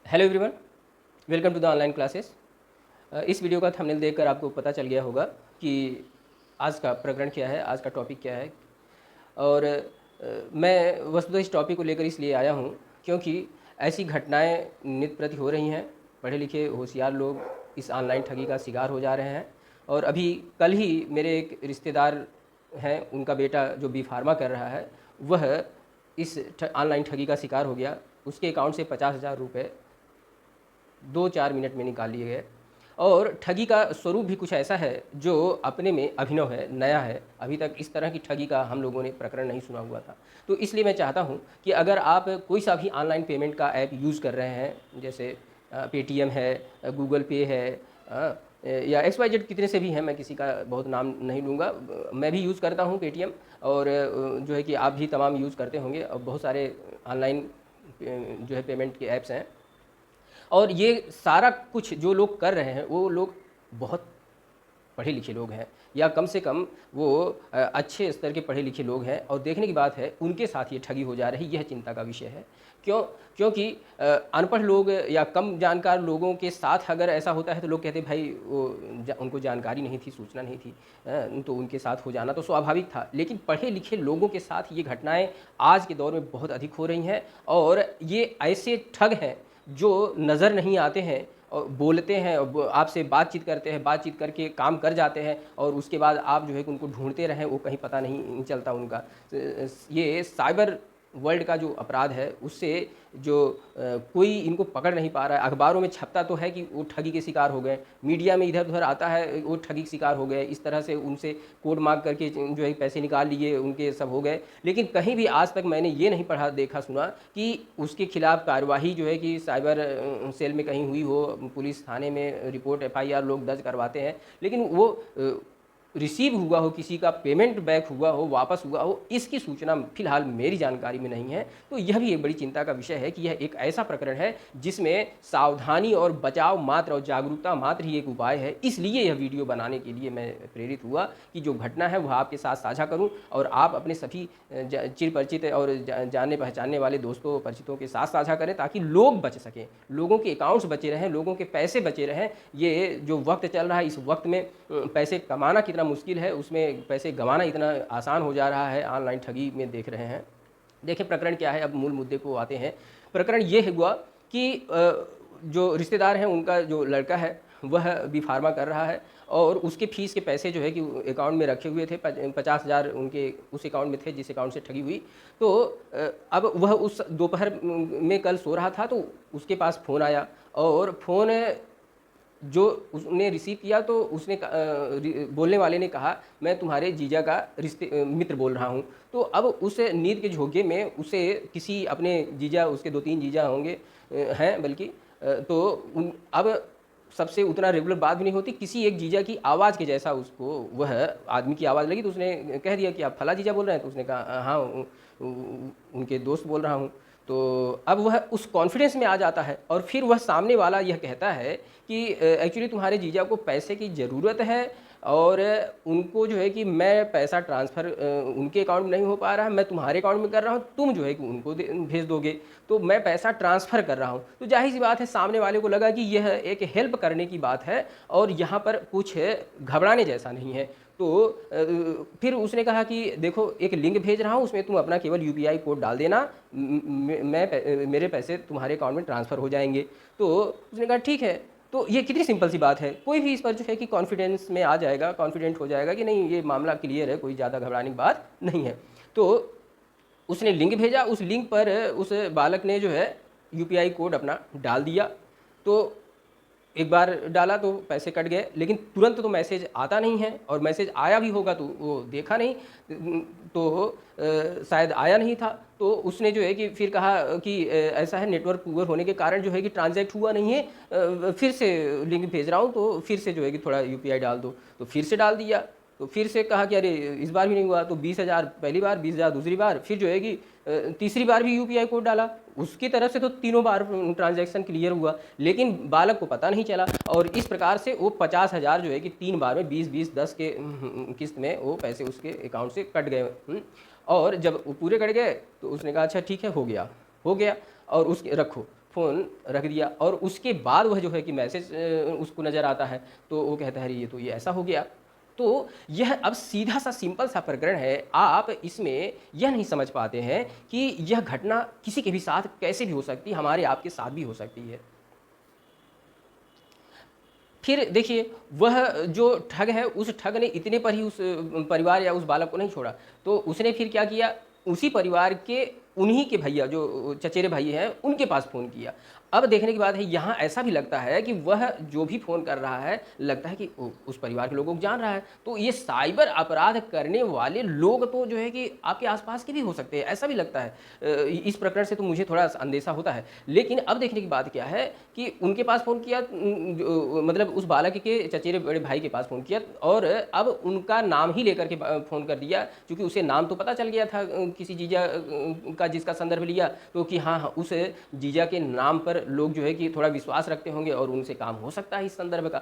Hello everyone, welcome to the online classes. इस video का thumbnail देखकर आपको पता चल गया होगा कि आज का प्रकरण क्या है, आज का टॉपिक क्या है। और मैं वस्तुतः इस टॉपिक को लेकर इसलिए आया हूँ क्योंकि ऐसी घटनाएं नित्य प्रति हो रही हैं। पढ़े लिखे होशियार लोग इस ऑनलाइन ठगी का शिकार हो जा रहे हैं। और अभी कल ही मेरे एक रिश्तेदार हैं, उनका बेटा जो बी फार्मा कर रहा है, वह इस ऑनलाइन ठगी का शिकार हो गया। उसके अकाउंट से 50,000 रुपये 2-4 मिनट में निकाल लिए गए। और ठगी का स्वरूप भी कुछ ऐसा है जो अपने में अभिनव है, नया है। अभी तक इस तरह की ठगी का हम लोगों ने प्रकरण नहीं सुना हुआ था। तो इसलिए मैं चाहता हूं कि अगर आप कोई सा भी ऑनलाइन पेमेंट का ऐप यूज़ कर रहे हैं, जैसे पेटीएम है, गूगल पे है, या XYZ कितने से भी हैं, मैं किसी का बहुत नाम नहीं लूँगा। मैं भी यूज़ करता हूँ पेटीएम। और जो है कि आप भी तमाम यूज़ करते होंगे। और बहुत सारे ऑनलाइन जो है पेमेंट के ऐप्स हैं। और ये सारा कुछ जो लोग कर रहे हैं वो लोग बहुत पढ़े लिखे लोग हैं, या कम से कम वो अच्छे स्तर के पढ़े लिखे लोग हैं। और देखने की बात है उनके साथ ये ठगी हो जा रही, यह चिंता का विषय है। क्योंकि अनपढ़ लोग या कम जानकार लोगों के साथ अगर ऐसा होता है तो लोग कहते हैं भाई उनको जानकारी नहीं थी, सूचना नहीं थी, तो उनके साथ हो जाना तो स्वाभाविक था। लेकिन पढ़े लिखे लोगों के साथ ये घटनाएं आज के दौर में बहुत अधिक हो रही हैं। और ये ऐसे ठग हैं जो नज़र नहीं आते हैं और बोलते हैं, आपसे बातचीत करते हैं, बातचीत करके काम कर जाते हैं, और उसके बाद आप जो है कि उनको ढूंढते रहें, वो कहीं पता नहीं चलता उनका। ये साइबर वर्ल्ड का जो अपराध है उससे जो कोई इनको पकड़ नहीं पा रहा है। अखबारों में छपता तो है कि वो ठगी के शिकार हो गए, मीडिया में इधर उधर आता है वो ठगी के शिकार हो गए, इस तरह से उनसे कोड मांग करके जो है पैसे निकाल लिए, उनके सब हो गए। लेकिन कहीं भी आज तक मैंने ये नहीं पढ़ा, देखा, सुना कि उसके खिलाफ कार्रवाई जो है कि साइबर सेल में कहीं हुई हो, पुलिस थाने में रिपोर्ट FIR लोग दर्ज करवाते हैं, लेकिन वो रिसीव हुआ हो, किसी का पेमेंट बैक हुआ हो, वापस हुआ हो, इसकी सूचना फिलहाल मेरी जानकारी में नहीं है। तो यह भी एक बड़ी चिंता का विषय है कि यह एक ऐसा प्रकरण है जिसमें सावधानी और बचाव मात्र और जागरूकता मात्र ही एक उपाय है। इसलिए यह वीडियो बनाने के लिए मैं प्रेरित हुआ कि जो घटना है वह आपके साथ साझा करूं, और आप अपने सभी चिर परिचित और जाने पहचानने वाले दोस्तों परिचितों के साथ साझा करें, ताकि लोग बच सकें, लोगों के अकाउंट्स बचे रहें, लोगों के पैसे बचे रहें। ये जो वक्त चल रहा है, इस वक्त में पैसे कमाना कितना मुश्किल है, उसमें पैसे गंवाना इतना आसान हो जा रहा है, ऑनलाइन ठगी में देख रहे हैं। देखिए प्रकरण क्या है, अब मूल मुद्दे को आते हैं। प्रकरण ये हुआ कि जो रिश्तेदार हैं, उनका जो लड़का है वह बी फार्मा कर रहा है, और उसके फीस के पैसे जो है कि अकाउंट में रखे हुए थे, 50,000 उनके उस अकाउंट में थे जिस अकाउंट से ठगी हुई। तो अब वह उस दोपहर में कल सो रहा था, तो उसके पास फ़ोन आया, और फ़ोन जो उसने रिसीव किया तो उसने बोलने वाले ने कहा, मैं तुम्हारे जीजा का मित्र बोल रहा हूँ। तो अब उस नींद के झोंके में उसे किसी अपने जीजा, उसके 2-3 जीजा होंगे, हैं बल्कि, तो अब सबसे उतना रेगुलर बात भी नहीं होती, किसी एक जीजा की आवाज़ के जैसा उसको वह आदमी की आवाज़ लगी। तो उसने कह दिया कि आप फला जीजा बोल रहे हैं। तो उसने कहा हाँ, उनके दोस्त बोल रहा हूँ। तो अब वह उस कॉन्फिडेंस में आ जाता है, और फिर वह सामने वाला यह कहता है कि एक्चुअली तुम्हारे जीजा को पैसे की ज़रूरत है, और उनको जो है कि मैं पैसा ट्रांसफ़र उनके अकाउंट में नहीं हो पा रहा है, मैं तुम्हारे अकाउंट में कर रहा हूँ, तुम जो है कि उनको भेज दोगे, तो मैं पैसा ट्रांसफ़र कर रहा हूँ। तो जाहिर सी बात है सामने वाले को लगा कि यह एक हेल्प करने की बात है, और यहाँ पर कुछ घबराने जैसा नहीं है। तो फिर उसने कहा कि देखो, एक लिंक भेज रहा हूँ, उसमें तुम अपना केवल UPI कोड डाल देना, मेरे पैसे तुम्हारे अकाउंट में ट्रांसफ़र हो जाएंगे। तो उसने कहा ठीक है। तो ये कितनी सिंपल सी बात है, कोई भी इस पर जो है कि कॉन्फिडेंस में आ जाएगा, कॉन्फिडेंट हो जाएगा कि नहीं ये मामला क्लियर है, कोई ज़्यादा घबराने की बात नहीं है। तो उसने लिंक भेजा, उस लिंक पर उस बालक ने जो है UPI कोड अपना डाल दिया। तो एक बार डाला तो पैसे कट गए, लेकिन तुरंत तो मैसेज आता नहीं है, और मैसेज आया भी होगा तो वो देखा नहीं, तो शायद आया नहीं था। तो उसने जो है कि फिर कहा कि ऐसा है, नेटवर्क पुअर होने के कारण जो है कि ट्रांजैक्ट हुआ नहीं है, फिर से लिंक भेज रहा हूँ, तो फिर से जो है कि थोड़ा UPI डाल दो। तो फिर से डाल दिया। तो फिर से कहा कि अरे इस बार भी नहीं हुआ। तो 20,000 पहली बार, 20,000 दूसरी बार, फिर जो है कि तीसरी बार भी UPI कोड डाला, उसकी तरफ से तो तीनों बार ट्रांजैक्शन क्लियर हुआ, लेकिन बालक को पता नहीं चला। और इस प्रकार से वो 50,000 जो है कि 3 बार में 20-20, 10 के किस्त में वो पैसे उसके अकाउंट से कट गए। और जब वो पूरे कट गए तो उसने कहा अच्छा ठीक है, हो गया, हो गया, और उसके रखो। फ़ोन रख दिया और उसके बाद वह जो है कि मैसेज उसको नज़र आता है, तो वो कहता है, अरे ये तो ये ऐसा हो गया। तो यह अब सीधा-सा सिंपल सा प्रकरण है, आप इसमें यह नहीं समझ पाते हैं कि यह घटना किसी के भी साथ कैसे भी हो सकती है, हमारे आपके साथ भी हो सकती है। फिर देखिए, वह जो ठग है, उस ठग ने इतने पर ही उस परिवार या उस बालक को नहीं छोड़ा। तो उसने फिर क्या किया, उसी परिवार के उन्हीं के भैया जो चचेरे भाई हैं, उनके पास फ़ोन किया। अब देखने की बात है, यहाँ ऐसा भी लगता है कि वह जो भी फ़ोन कर रहा है, लगता है कि उस परिवार के लोगों को जान रहा है। तो ये साइबर अपराध करने वाले लोग तो जो है कि आपके आस-पास के भी हो सकते हैं, ऐसा भी लगता है। इस प्रकरण से तो मुझे थोड़ा अंदेशा होता है। लेकिन अब देखने की बात क्या है कि उनके पास फ़ोन किया, जो मतलब उस बालक के चचेरे बड़े भाई के पास फ़ोन किया और अब उनका नाम ही लेकर के फ़ोन कर दिया, क्योंकि उसे नाम तो पता चल गया था किसी जीजा का जिसका संदर्भ लिया, तो कि हाँ, हाँ, उस जीजा के नाम पर लोग जो है कि थोड़ा विश्वास रखते होंगे और उनसे काम हो सकता है इस संदर्भ का।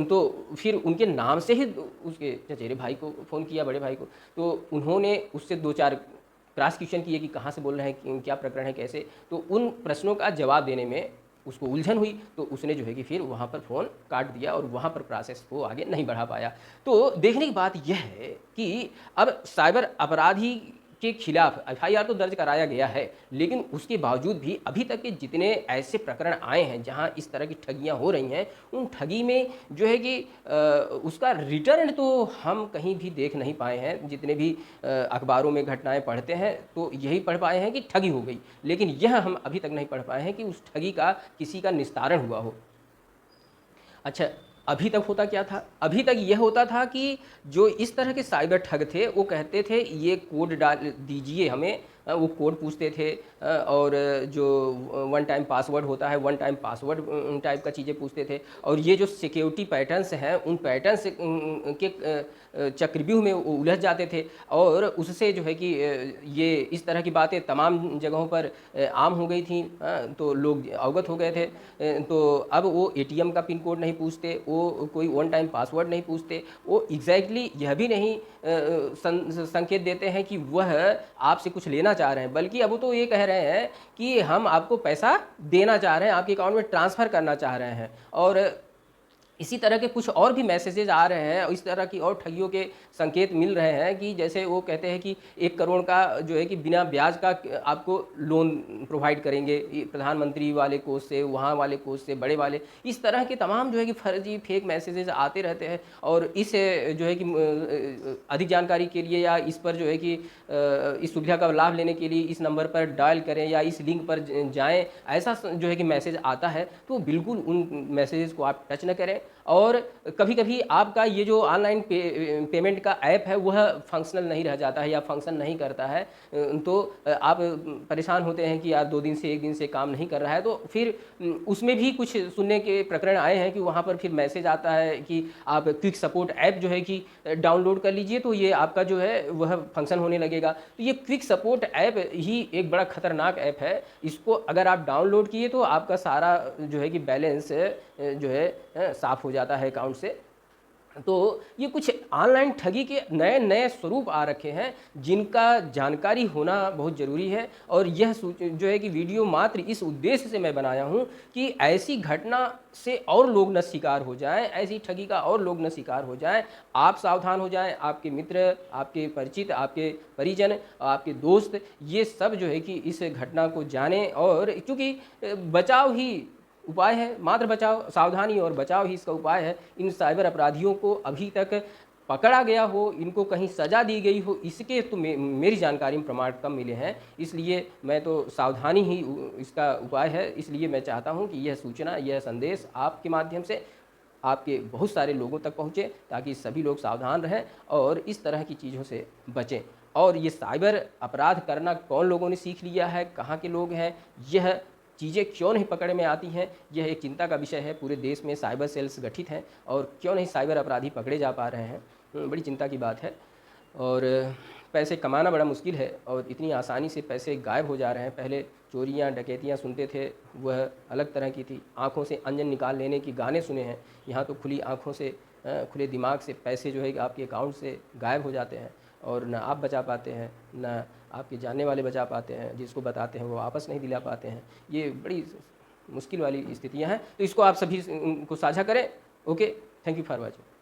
तो फिर उनके नाम से ही उसके चचेरे भाई को फ़ोन किया, बड़े भाई को। तो उन्होंने उससे 2-4 क्रॉस क्वेश्चन किए कि कहाँ से बोल रहे हैं, क्या प्रकरण है, कैसे? तो उन प्रश्नों का जवाब देने में उसको उलझन हुई, तो उसने जो है कि फिर वहाँ पर फ़ोन काट दिया और वहाँ पर प्रोसेस को आगे नहीं बढ़ा पाया। तो देखने की बात यह है कि अब साइबर अपराधी के खिलाफ एफआईआर तो दर्ज कराया गया है, लेकिन उसके बावजूद भी अभी तक के जितने ऐसे प्रकरण आए हैं जहाँ इस तरह की ठगियाँ हो रही हैं, उन ठगी में जो है कि उसका रिटर्न तो हम कहीं भी देख नहीं पाए हैं। जितने भी अखबारों में घटनाएं पढ़ते हैं, तो यही पढ़ पाए हैं कि ठगी हो गई, लेकिन यह हम अभी तक नहीं पढ़ पाए हैं कि उस ठगी का किसी का निस्तारण हुआ हो। अच्छा, अभी तक होता क्या था? अभी तक यह होता था कि जो इस तरह के साइबर ठग थे, वो कहते थे ये कोड डाल दीजिए हमें, वो कोड पूछते थे और जो वन टाइम पासवर्ड होता है, वन टाइम पासवर्ड टाइप का चीज़ें पूछते थे और ये जो सिक्योरिटी पैटर्न्स हैं, उन पैटर्न्स के चक्रव्यूह में वो उलझ जाते थे और उससे जो है कि ये इस तरह की बातें तमाम जगहों पर आम हो गई थी। तो लोग अवगत हो गए थे। तो अब वो एटीएम का पिन कोड नहीं पूछते, वो कोई वन टाइम पासवर्ड नहीं पूछते, वो एग्जैक्टली यह भी नहीं संकेत देते हैं कि वह आपसे कुछ लेना चाह रहे हैं, बल्कि अब वो तो ये कह रहे हैं कि हम आपको पैसा देना चाह रहे हैं, आपके अकाउंट में ट्रांसफ़र करना चाह रहे हैं। और इसी तरह के कुछ और भी मैसेजेज आ रहे हैं और इस तरह की और ठगियों के संकेत मिल रहे हैं कि जैसे वो कहते हैं कि 1 करोड़ का जो है कि बिना ब्याज का आपको लोन प्रोवाइड करेंगे, ये प्रधानमंत्री वाले कोष से, वहाँ वाले कोष से, बड़े वाले, इस तरह के तमाम जो है कि फर्जी फेक मैसेजेस आते रहते हैं। और इस जो है कि अधिक जानकारी के लिए या इस पर जो है कि इस सुविधा का लाभ लेने के लिए इस नंबर पर डायल करें या इस लिंक पर जाएं, ऐसा जो है कि मैसेज आता है, तो बिल्कुल उन मैसेजेस को आप टच न करें। और कभी-कभी आपका ये जो ऑनलाइन पेमेंट का ऐप है, वह फंक्शनल नहीं रह जाता है या फंक्शन नहीं करता है, तो आप परेशान होते हैं कि यार 2 दिन से 1 दिन से काम नहीं कर रहा है। तो फिर उसमें भी कुछ सुनने के प्रकरण आए हैं कि वहाँ पर फिर मैसेज आता है कि आप क्विक सपोर्ट ऐप जो है कि डाउनलोड कर लीजिए, तो ये आपका जो है वह फंक्शन होने लगेगा। तो ये क्विक सपोर्ट ऐप ही एक बड़ा खतरनाक ऐप है। इसको अगर आप डाउनलोड किए तो आपका सारा जो है कि बैलेंस जो है साफ़ हो जाता है अकाउंट से। तो ये कुछ ऑनलाइन ठगी के नए-नए स्वरूप आ रखे हैं, जिनका जानकारी होना बहुत ज़रूरी है। और यह जो है कि वीडियो मात्र इस उद्देश्य से मैं बनाया हूँ कि ऐसी घटना से और लोग न शिकार हो जाएँ, ऐसी ठगी का और लोग न शिकार हो जाएँ। आप सावधान हो जाएँ, आपके मित्र, आपके परिचित, आपके परिजन, आपके दोस्त, ये सब जो है कि इस घटना को जानें। और चूँकि बचाव ही उपाय है, मात्र बचाव, सावधानी और बचाव ही इसका उपाय है। इन साइबर अपराधियों को अभी तक पकड़ा गया हो, इनको कहीं सज़ा दी गई हो, इसके तो मेरी जानकारी में प्रमाण कम मिले हैं। इसलिए मैं तो सावधानी ही इसका उपाय है। इसलिए मैं चाहता हूँ कि यह सूचना, यह संदेश आपके माध्यम से आपके बहुत सारे लोगों तक पहुँचे, ताकि सभी लोग सावधान रहें और इस तरह की चीज़ों से बचें। और ये साइबर अपराध करना कौन लोगों ने सीख लिया है, कहाँ के लोग हैं, यह चीज़ें क्यों नहीं पकड़ में आती हैं, यह एक चिंता का विषय है। पूरे देश में साइबर सेल्स गठित हैं और क्यों नहीं साइबर अपराधी पकड़े जा पा रहे हैं, बड़ी चिंता की बात है। और पैसे कमाना बड़ा मुश्किल है और इतनी आसानी से पैसे गायब हो जा रहे हैं। पहले चोरियां डकैतियां सुनते थे, वह अलग तरह की थी, आँखों से अंजन निकाल लेने की गाने सुने हैं। यहाँ तो खुली आँखों से खुले दिमाग से पैसे जो है कि आपके अकाउंट से गायब हो जाते हैं और ना आप बचा पाते हैं, ना आपके जानने वाले बचा पाते हैं, जिसको बताते हैं वो वापस नहीं दिला पाते हैं। ये बड़ी मुश्किल वाली स्थितियाँ हैं। तो इसको आप सभी को साझा करें। Okay, thank you for watching.